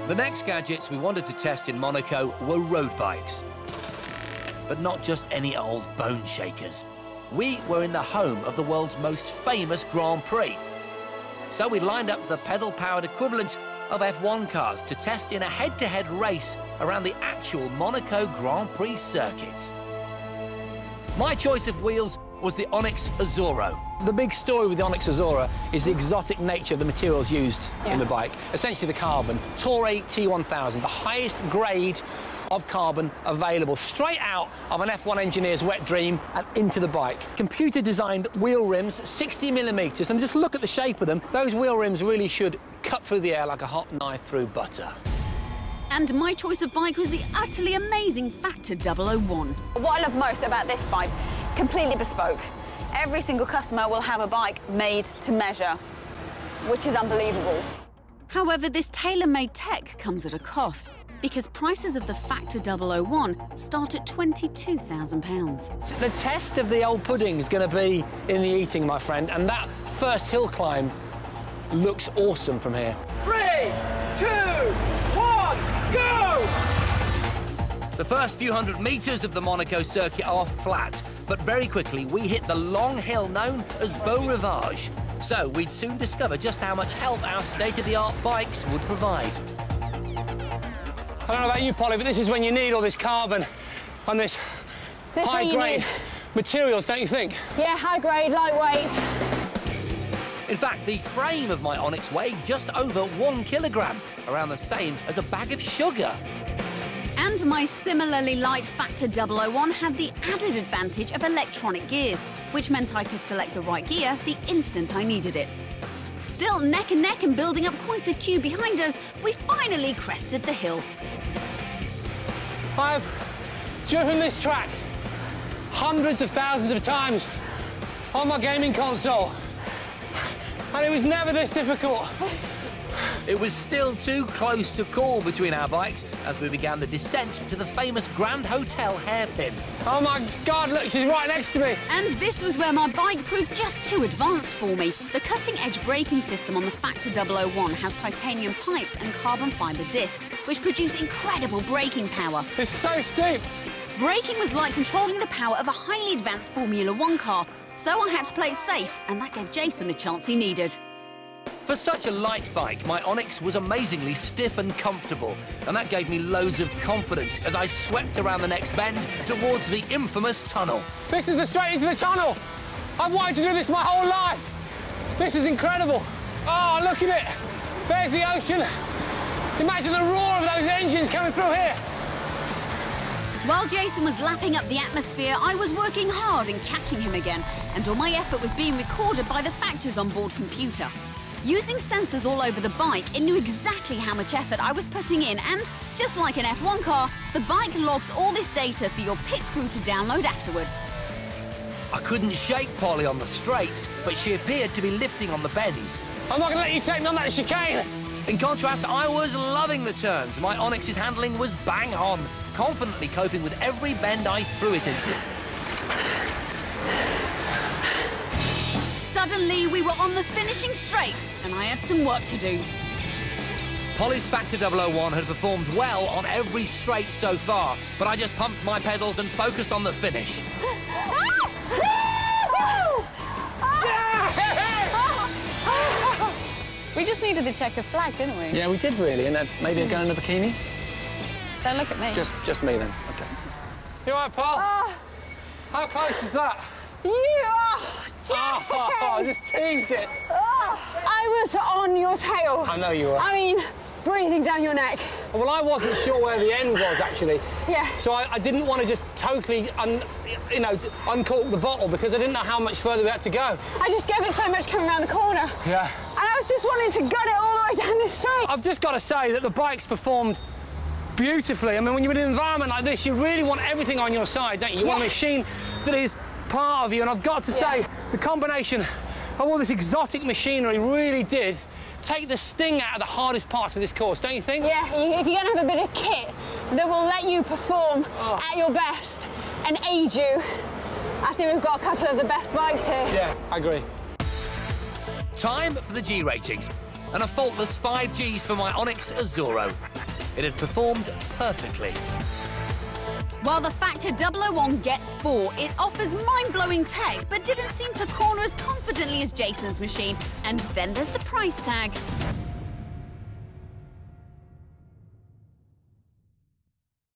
The next gadgets we wanted to test in Monaco were road bikes. But not just any old bone shakers. We were in the home of the world's most famous Grand Prix. So we lined up the pedal-powered equivalent of F1 cars to test in a head-to-head race around the actual Monaco Grand Prix circuit. My choice of wheels was the Onyx Azzurro. The big story with the Onyx Azzurro is the exotic nature of the materials used in the bike, essentially the carbon. Torre T1000, the highest grade of carbon available, straight out of an F1 engineer's wet dream and into the bike. Computer-designed wheel rims, 60mm, and just look at the shape of them. Those wheel rims really should cut through the air like a hot knife through butter. And my choice of bike was the utterly amazing Factor 001. What I love most about this bike, completely bespoke. Every single customer will have a bike made to measure, which is unbelievable. However, this tailor-made tech comes at a cost, because prices of the Factor 001 start at £22,000. The test of the old pudding is going to be in the eating, my friend, and that first hill climb looks awesome from here. 3, 2, 1, go! The first few hundred metres of the Monaco circuit are flat, but very quickly we hit the long hill known as Beau Rivage. So we'd soon discover just how much help our state-of-the-art bikes would provide. I don't know about you, Polly, but this is when you need all this carbon on this high-grade materials, don't you think? Yeah, high-grade, lightweight. In fact, the frame of my Onyx weighed just over 1 kilogram, around the same as a bag of sugar. And my similarly light Factor 001 had the added advantage of electronic gears, which meant I could select the right gear the instant I needed it. Still neck and neck and building up quite a queue behind us, we finally crested the hill. I've driven this track hundreds of thousands of times on my gaming console, and it was never this difficult. It was still too close to call between our bikes as we began the descent to the famous Grand Hotel hairpin. Oh my God, look, she's right next to me. And this was where my bike proved just too advanced for me. The cutting-edge braking system on the Factor 001 has titanium pipes and carbon fibre discs, which produce incredible braking power. It's so steep. Braking was like controlling the power of a highly advanced Formula 1 car, so I had to play it safe, and that gave Jason the chance he needed. For such a light bike, my Onyx was amazingly stiff and comfortable, and that gave me loads of confidence as I swept around the next bend towards the infamous tunnel. This is the straight into the tunnel. I've wanted to do this my whole life. This is incredible. Oh, look at it. There's the ocean. Imagine the roar of those engines coming through here. While Jason was lapping up the atmosphere, I was working hard and catching him again, and all my effort was being recorded by the Factor's onboard computer. Using sensors all over the bike, it knew exactly how much effort I was putting in, and just like an F1 car, the bike logs all this data for your pit crew to download afterwards. I couldn't shake Polly on the straights, but she appeared to be lifting on the bends. I'm not going to let you take me on that chicane. In contrast, I was loving the turns. My Onyx's handling was bang on, confidently coping with every bend I threw it into. Suddenly, we were on the finishing straight, and I had some work to do. Polly's Factor 001 had performed well on every straight so far, but I just pumped my pedals and focused on the finish. We just needed the checkered flag, didn't we? Yeah, we did really, and maybe a girl in a bikini. Don't look at me. Just me then. Okay. You all right, Paul? How close was that? You are... I just teased it. I was on your tail. I know you were. I mean, breathing down your neck. Well, I wasn't sure where the end was, actually. Yeah. So I didn't want to just totally, uncork the bottle because I didn't know how much further we had to go. I just gave it so much coming around the corner. Yeah. And I was just wanting to gut it all the way down this straight. I've just got to say that the bike's performed beautifully. I mean, when you're in an environment like this, you really want everything on your side, don't you? You want a machine that is part of you, and I've got to say, the combination of all this exotic machinery really did take the sting out of the hardest parts of this course, don't you think? Yeah, if you're going to have a bit of kit that will let you perform at your best and aid you, I think we've got a couple of the best bikes here. Yeah, I agree. Time for the G ratings, and a faultless 5 Gs for my Onyx Azzurro. It had performed perfectly. While the Factor 001 gets 4, it offers mind-blowing tech, but didn't seem to corner as confidently as Jason's machine. And then there's the price tag.